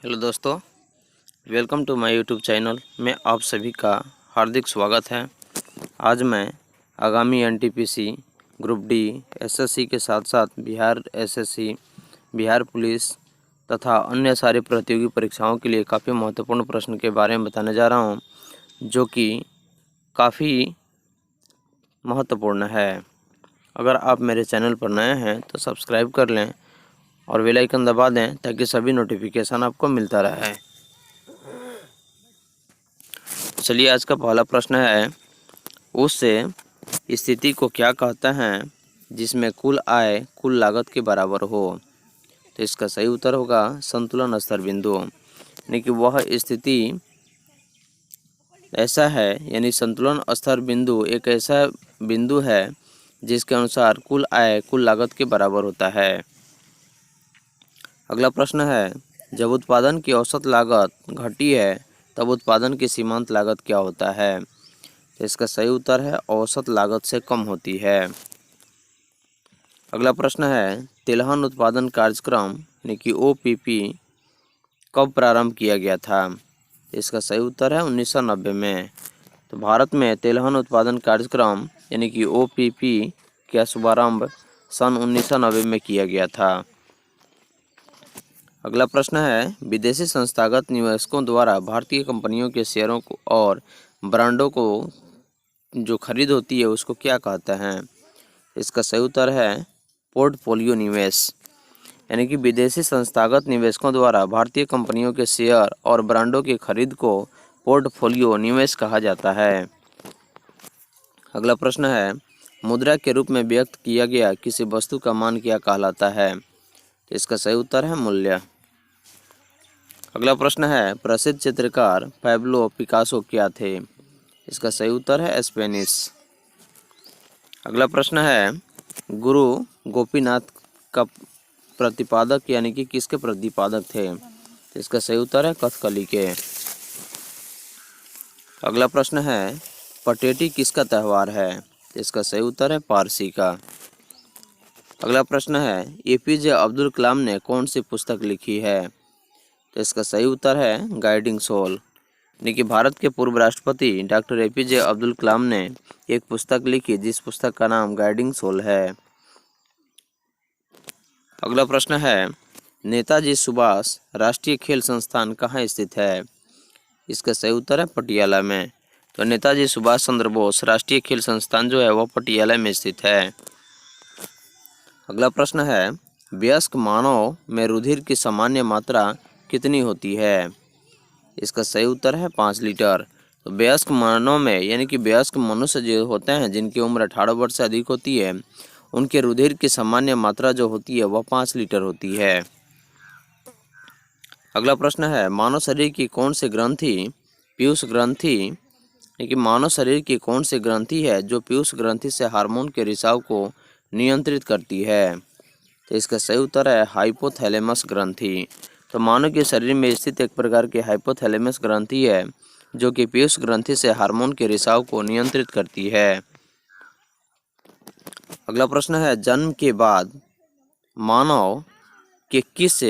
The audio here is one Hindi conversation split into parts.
हेलो दोस्तों, welcome to my YouTube channel में आप सभी का हार्दिक स्वागत है। आज मैं आगामी एनटीपीसी, ग्रुप डी, एसएससी के साथ साथ बिहार एसएससी, बिहार पुलिस तथा अन्य सारी प्रतियोगी परीक्षाओं के लिए काफ़ी महत्वपूर्ण प्रश्न के बारे में बताने जा रहा हूं, जो कि काफ़ी महत्वपूर्ण है। अगर आप मेरे चैनल पर नए हैं तो सब्सक्राइब कर लें और बेल आइकन दबा दें ताकि सभी नोटिफिकेशन आपको मिलता रहे। चलिए, आज का पहला प्रश्न है, उस स्थिति को क्या कहते हैं जिसमें कुल आय कुल लागत के बराबर हो। तो इसका सही उत्तर होगा संतुलन स्तर बिंदु। यानी कि वह स्थिति ऐसा है, यानी संतुलन स्तर बिंदु एक ऐसा बिंदु है जिसके अनुसार कुल आय कुल लागत के बराबर होता है। अगला प्रश्न है, जब उत्पादन की औसत लागत घटी है तब उत्पादन की सीमांत लागत क्या होता है। तो इसका सही उत्तर है औसत लागत से कम होती है। अगला प्रश्न है, तिलहन उत्पादन कार्यक्रम यानी कि ओपीपी कब प्रारंभ किया गया था। इसका सही उत्तर है 1990 में। तो भारत में तिलहन उत्पादन कार्यक्रम यानी कि ओपीपी का शुभारंभ सन 1990 में किया गया था। अगला प्रश्न है, विदेशी संस्थागत निवेशकों द्वारा भारतीय कंपनियों के शेयरों को और ब्रांडों को जो खरीद होती है उसको क्या कहते हैं। इसका सही उत्तर है पोर्टफोलियो निवेश। यानी कि विदेशी संस्थागत निवेशकों द्वारा भारतीय कंपनियों के शेयर और ब्रांडों की खरीद को पोर्टफोलियो निवेश कहा जाता है। अगला प्रश्न है, मुद्रा के रूप में व्यक्त किया गया किसी वस्तु का मान क्या कहलाता है। तो इसका सही उत्तर है मूल्य। अगला प्रश्न है, प्रसिद्ध चित्रकार पैब्लो पिकासो क्या थे। इसका सही उत्तर है स्पेनिश। अगला प्रश्न है, गुरु गोपीनाथ का प्रतिपादक यानी कि किसके प्रतिपादक थे। तो इसका सही उत्तर है कथकली के। अगला प्रश्न है, पटेटी किसका त्यौहार है। तो इसका सही उत्तर है पारसी का। अगला प्रश्न है, एपीजे अब्दुल कलाम ने कौन सी पुस्तक लिखी है। तो इसका सही उत्तर है गाइडिंग सोल। यानी कि भारत के पूर्व राष्ट्रपति डॉक्टर एपीजे अब्दुल कलाम ने एक पुस्तक लिखी जिस पुस्तक का नाम गाइडिंग सोल है। अगला प्रश्न है, नेताजी सुभाष राष्ट्रीय खेल संस्थान कहाँ स्थित है। इसका सही उत्तर है पटियाला में। तो नेताजी सुभाष चंद्र बोस राष्ट्रीय खेल संस्थान जो है वह पटियाला में स्थित है। अगला प्रश्न है, वयस्क मानव में रुधिर की सामान्य मात्रा कितनी होती है। इसका सही उत्तर है 5 लीटर। तो वयस्क मानव में यानी कि वयस्क मनुष्य जो होते हैं जिनकी उम्र 18 वर्ष से अधिक होती है, उनके रुधिर की सामान्य मात्रा जो होती है वह 5 लीटर होती है। अगला प्रश्न है, मानव शरीर की कौन सी ग्रंथि पीयूष ग्रंथि यानी कि मानव शरीर की कौन सी ग्रंथि है जो पीयूष ग्रंथि से हार्मोन के रिसाव को नियंत्रित करती है। तो इसका सही उत्तर है हाइपोथैलेमस ग्रंथि। तो मानव के शरीर में स्थित एक प्रकार की हाइपोथैलेमस ग्रंथि है जो कि पीयूष ग्रंथि से हार्मोन के रिसाव को नियंत्रित करती है। अगला प्रश्न है, जन्म के बाद मानव के किस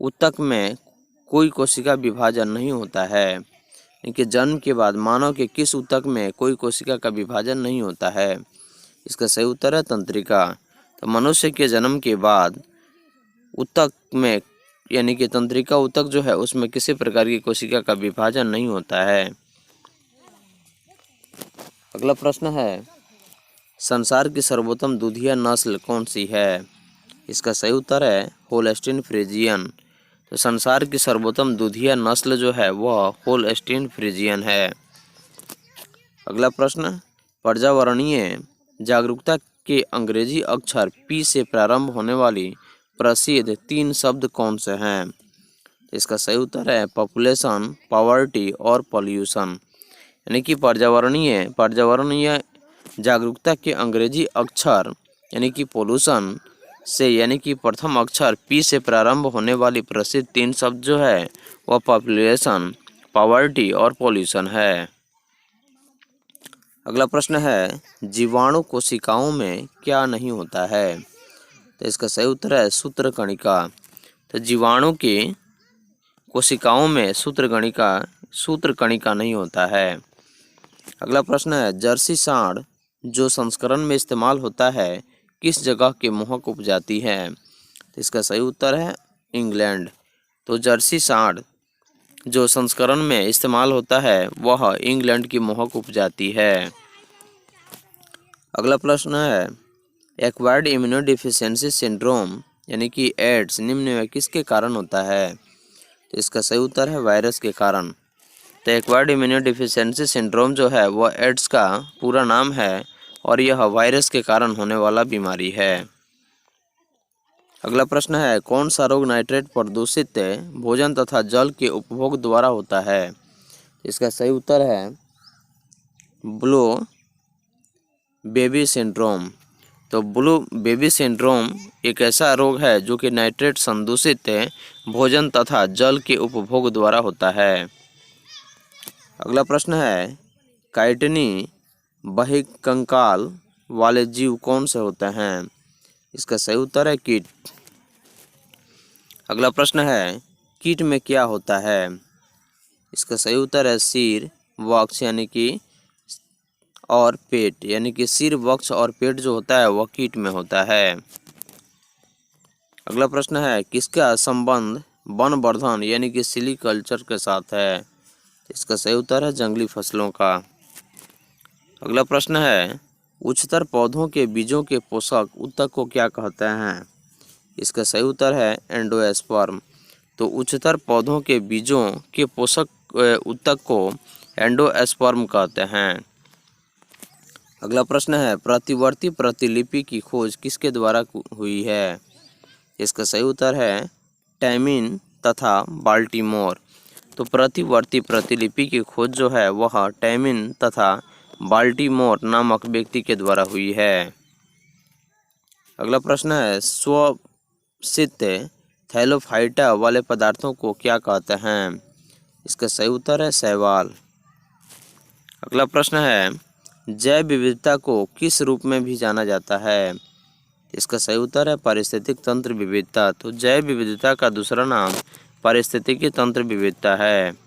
ऊतक में कोई कोशिका विभाजन नहीं होता है। कि जन्म के बाद मानव के किस ऊतक में कोई कोशिका का विभाजन नहीं होता है। इसका सही उत्तर है तंत्रिका। तो मनुष्य के जन्म के बाद ऊतक में यानी कि तंत्रिका ऊतक जो है उसमें किसी प्रकार की कोशिका का विभाजन नहीं होता है। अगला प्रश्न है, संसार की सर्वोत्तम दूधिया नस्ल कौन सी है। इसका सही उत्तर है होल्स्टीन फ्रीजियन। तो संसार की सर्वोत्तम दूधिया नस्ल जो है वह होल्स्टीन फ्रीजियन है। अगला प्रश्न, पर्यावरणीय जागरूकता के अंग्रेजी अक्षर पी से प्रारंभ होने वाली प्रसिद्ध 3 शब्द कौन से हैं। इसका सही उत्तर है पॉपुलेशन, पॉवर्टी और पॉल्यूशन। यानी कि पर्यावरणीय जागरूकता के अंग्रेजी अक्षर यानी कि पोल्यूशन से यानी कि प्रथम अक्षर पी से प्रारंभ होने वाली प्रसिद्ध 3 शब्द जो है वह पॉपुलेशन, पॉवर्टी और पॉल्यूशन है। अगला प्रश्न है, जीवाणु कोशिकाओं में क्या नहीं होता है। तो इसका सही उत्तर है सूत्रकणिका। तो जीवाणु की कोशिकाओं में सूत्रकणिका नहीं होता है। अगला प्रश्न है, जर्सी सांड जो संस्करण में इस्तेमाल होता है किस जगह के मोहक उपजाति है? तो इसका सही उत्तर है इंग्लैंड। तो जर्सी सांड जो संस्करण में इस्तेमाल होता है वह इंग्लैंड की मोहक उपजाति है। अगला प्रश्न है, एक्वायर्ड इम्यूनोडेफिशिएंसी सिंड्रोम यानी कि एड्स निम्न में किसके कारण होता है? तो इसका सही उत्तर है वायरस के कारण। तो एक्वायर्ड इम्यूनोडेफिशिएंसी सिंड्रोम जो है वह एड्स का पूरा नाम है और यह वायरस के कारण होने वाला बीमारी है। अगला प्रश्न है, कौन सा रोग नाइट्रेट प्रदूषित भोजन तथा जल के उपभोग द्वारा होता है? इसका सही उत्तर है ब्लू बेबी सिंड्रोम। तो ब्लू बेबी सिंड्रोम एक ऐसा रोग है जो कि नाइट्रेट संदूषित भोजन तथा जल के उपभोग द्वारा होता है। अगला प्रश्न है, काइटिनी बहिकंकाल वाले जीव कौन से होते हैं? इसका सही उत्तर है कीट। अगला प्रश्न है, कीट में क्या होता है? इसका सही उत्तर है सिर, वक्ष यानी कि और पेट, यानी कि सिर, वक्ष और पेट जो होता है वह कीट में होता है। अगला प्रश्न है, किसका संबंध वनवर्धन यानी कि सिलीकल्चर के साथ है? इसका सही उत्तर है जंगली फसलों का। अगला प्रश्न है, उच्चतर पौधों के बीजों के पोषक ऊतक को क्या कहते हैं? इसका सही उत्तर है एंडोस्पर्म। तो उच्चतर पौधों के बीजों के पोषक ऊतक को एंडोस्पर्म कहते हैं। अगला प्रश्न है, प्रतिवर्ती प्रतिलिपि की खोज किसके द्वारा हुई है? इसका सही उत्तर है टैमिन तथा बाल्टीमोर। तो प्रतिवर्ती प्रतिलिपि की खोज जो है वह टैमिन तथा बाल्टीमोर नामक व्यक्ति के द्वारा हुई है। अगला प्रश्न है, स्वसित थैलोफाइटा वाले पदार्थों को क्या कहते हैं? इसका सही उत्तर है शैवाल। अगला प्रश्न है, जैव विविधता को किस रूप में भी जाना जाता है? इसका सही उत्तर है पारिस्थितिक तंत्र विविधता। तो जैव विविधता का दूसरा नाम पारिस्थितिकी तंत्र विविधता है।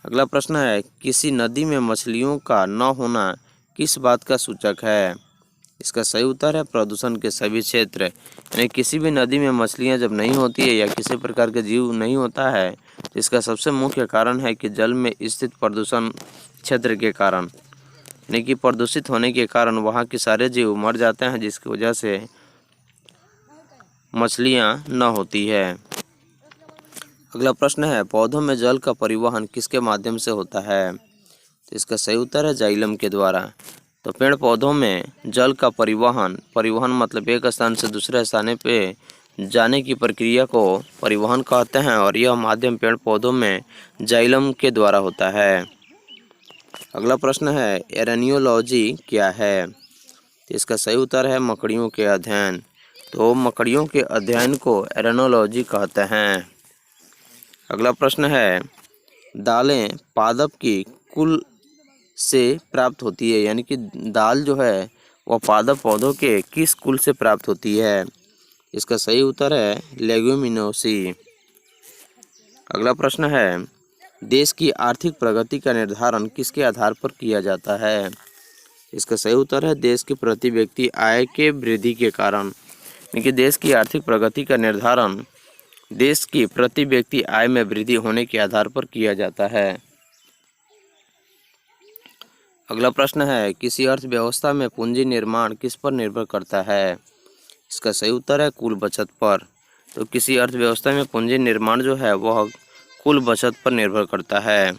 अगला प्रश्न है, किसी नदी में मछलियों का न होना किस बात का सूचक है? इसका सही उत्तर है प्रदूषण के सभी क्षेत्र, यानी किसी भी नदी में मछलियां जब नहीं होती है या किसी प्रकार के जीव नहीं होता है तो इसका सबसे मुख्य कारण है कि जल में स्थित प्रदूषण क्षेत्र के कारण, यानी कि प्रदूषित होने के कारण वहाँ के सारे जीव मर जाते हैं जिसकी वजह से मछलियाँ न होती है। अगला प्रश्न है, पौधों में जल का परिवहन किसके माध्यम से होता है? तो इसका सही उत्तर है जाइलम के द्वारा। तो पेड़ पौधों में जल का परिवहन मतलब एक स्थान से दूसरे स्थान पे जाने की प्रक्रिया को परिवहन कहते हैं और यह माध्यम पेड़ पौधों में जाइलम के द्वारा होता है। अगला प्रश्न है, एरेनियोलॉजी क्या है? तो इसका सही उत्तर है मकड़ियों के अध्ययन। तो मकड़ियों के अध्ययन को एरेनियोलॉजी कहते हैं। अगला प्रश्न है, दालें पादप की कुल से प्राप्त होती है, यानी कि दाल जो है वह पादप पौधों के किस कुल से प्राप्त होती है? इसका सही उत्तर है लेग्यूमिनोसी। अगला प्रश्न है, देश की आर्थिक प्रगति का निर्धारण किसके आधार पर किया जाता है? इसका सही उत्तर है देश की प्रति व्यक्ति आय के वृद्धि के कारण, यानी कि देश की आर्थिक प्रगति का निर्धारण देश की प्रति व्यक्ति आय में वृद्धि होने के आधार पर किया जाता है। अगला प्रश्न है, किसी अर्थव्यवस्था में पूंजी निर्माण किस पर निर्भर करता है? इसका सही उत्तर है कुल बचत पर। तो किसी अर्थव्यवस्था में पूंजी निर्माण जो है वह कुल बचत पर निर्भर करता है।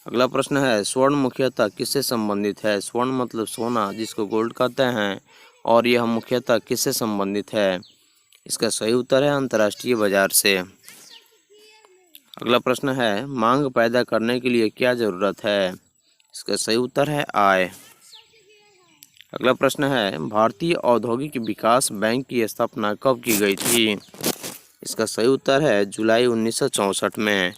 अगला प्रश्न है, स्वर्ण मुख्यतः किससे संबंधित है? स्वर्ण मतलब सोना जिसको गोल्ड कहते हैं, और यह मुख्यतः किससे संबंधित है? इसका सही उत्तर है अंतर्राष्ट्रीय बाजार से। अगला प्रश्न है, मांग पैदा करने के लिए क्या जरूरत है? इसका सही उत्तर है आय। अगला प्रश्न है, भारतीय औद्योगिक विकास बैंक की स्थापना कब की गई थी? इसका सही उत्तर है जुलाई 1964 में।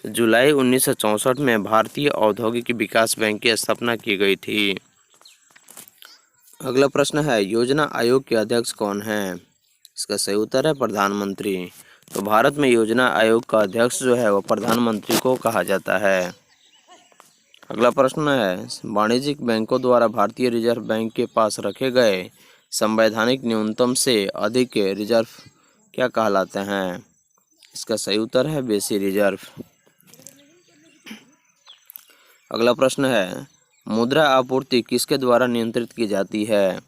जुलाई 1964 में भारतीय औद्योगिक विकास बैंक की स्थापना की गई थी। अगला प्रश्न है, योजना आयोग के अध्यक्ष कौन हैं? इसका सही उत्तर है प्रधानमंत्री। तो भारत में योजना आयोग का अध्यक्ष जो है वो प्रधानमंत्री को कहा जाता है। अगला प्रश्न है, वाणिज्यिक बैंकों द्वारा भारतीय रिजर्व बैंक के पास रखे गए संवैधानिक न्यूनतम से अधिक रिजर्व क्या कहलाते हैं? इसका सही उत्तर है बेसी रिजर्व। अगला प्रश्न है, मुद्रा आपूर्ति किसके द्वारा नियंत्रित की जाती है?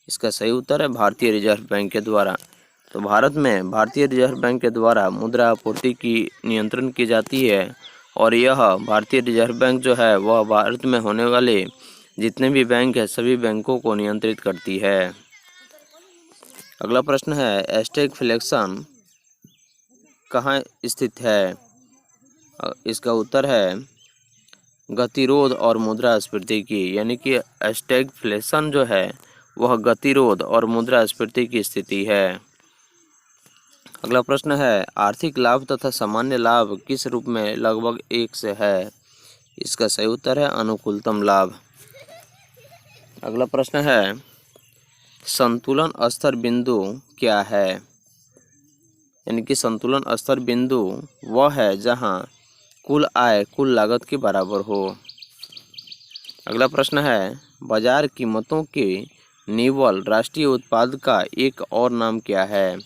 इसका सही उत्तर है भारतीय रिजर्व बैंक के द्वारा। तो भारत में भारतीय रिजर्व बैंक के द्वारा मुद्रा आपूर्ति की नियंत्रण की जाती है और यह भारतीय रिजर्व बैंक जो है वह भारत में होने वाले जितने भी बैंक है सभी बैंकों को नियंत्रित करती है। अगला प्रश्न है, स्टैगफ्लेशन कहाँ स्थित है? इसका उत्तर है गतिरोध और मुद्रास्फीति की, यानी कि स्टैगफ्लेशन जो है वह गतिरोध और मुद्रास्फीति की स्थिति है। अगला प्रश्न है, आर्थिक लाभ तथा सामान्य लाभ किस रूप में लगभग एक से है? इसका सही उत्तर है अनुकूलतम लाभ। अगला प्रश्न है, संतुलन स्तर बिंदु क्या है? यानी कि संतुलन स्तर बिंदु वह है जहां कुल आय कुल लागत के बराबर हो। अगला प्रश्न है, बाजार कीमतों के निव्वल राष्ट्रीय उत्पाद का एक और नाम क्या है?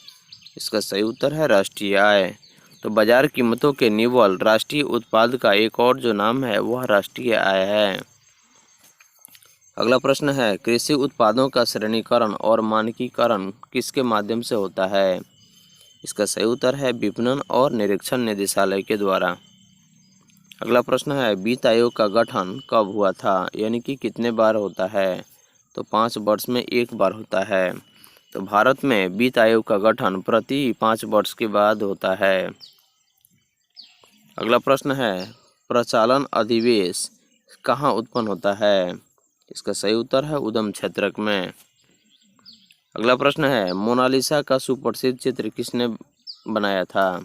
इसका सही उत्तर है राष्ट्रीय आय। तो बाजार कीमतों के निव्वल राष्ट्रीय उत्पाद का एक और जो नाम है वह राष्ट्रीय आय है। अगला प्रश्न है, कृषि उत्पादों का श्रेणीकरण और मानकीकरण किसके माध्यम से होता है? इसका सही उत्तर है विपणन और निरीक्षण निदेशालय के द्वारा। अगला प्रश्न है, वित्त आयोग का गठन कब हुआ था? यानी कि कितने बार होता है? तो 5 वर्ष में एक बार होता है। तो भारत में वित्त आयोग का गठन प्रति 5 वर्ष के बाद होता है। अगला प्रश्न है, प्रचालन अधिवेश कहाँ उत्पन्न होता है? इसका सही उत्तर है उद्गम क्षेत्रक में। अगला प्रश्न है, मोनालिसा का सुप्रसिद्ध चित्र किसने बनाया था?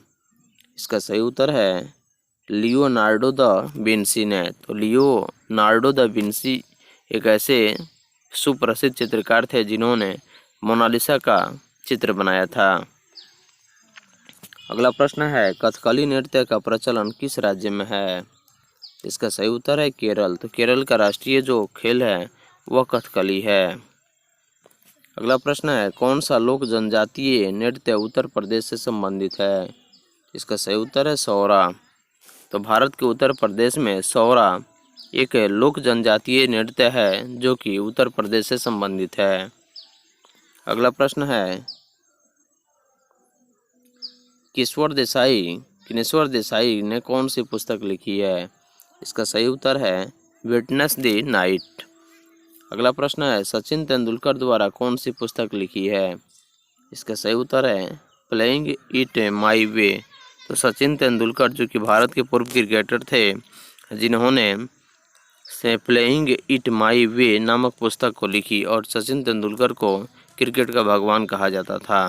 इसका सही उत्तर है लियोनार्डो द विंसी ने। तो लियोनार्डो द विंसी एक ऐसे सुप्रसिद्ध चित्रकार थे जिन्होंने मोनालिसा का चित्र बनाया था। अगला प्रश्न है, कथकली नृत्य का प्रचलन किस राज्य में है? इसका सही उत्तर है केरल। तो केरल का राष्ट्रीय जो खेल है वह कथकली है। अगला प्रश्न है, कौन सा लोक जनजातीय नृत्य उत्तर प्रदेश से संबंधित है? इसका सही उत्तर है सौरा। तो भारत के उत्तर प्रदेश में सौरा एक लोक जनजातीय नृत्य है जो कि उत्तर प्रदेश से संबंधित है। अगला प्रश्न है, किनेश्वर देसाई ने कौन सी पुस्तक लिखी है? इसका सही उत्तर है विटनेस द नाइट। अगला प्रश्न है, सचिन तेंदुलकर द्वारा कौन सी पुस्तक लिखी है? इसका सही उत्तर है प्लेइंग इट माई वे। तो सचिन तेंदुलकर जो कि भारत के पूर्व क्रिकेटर थे जिन्होंने से प्लेइंग इट माई वे नामक पुस्तक को लिखी और सचिन तेंदुलकर को क्रिकेट का भगवान कहा जाता था।